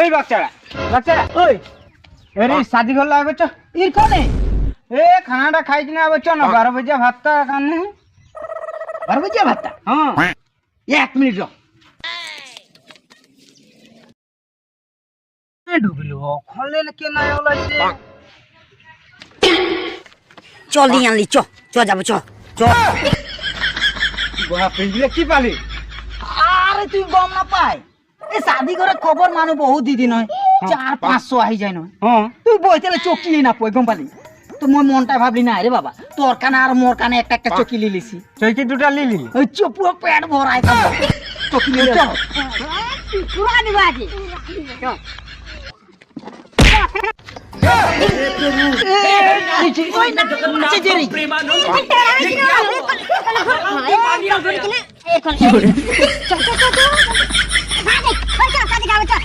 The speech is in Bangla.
ওই বাচ্চারা বাচ্চারা ওই এরে শাদি ঘর লাগবে চ ইর কোনে এ খানাটা খাই কিনা আবে চ না 12 বাজে ভাতটা কানে 12 বাজে ভাতটা হ্যাঁ 1 মিনিট র ডুবিলো খলে কে না ওলাইছে চল দি আনলি চ যাবো চ বাপ রে কি পালি আরে তুই গম না পাই এ শাদি করে খবর মানু বহুত দিদি নয় 400-500 আহি যায় নয় হ্যাঁ তুই বইতেলে চকি না পই গম পালি তো মই মনটা ভাবলি না রে বাবা তোর কানে আর মোর কানে একটা চকি লিলিছি চৈকি দুটা লিলি ওই পুরো পেট ভরাই খাবো চকি লিলি চল পুরা দিবা আজি ওই না আছে জেরি এখন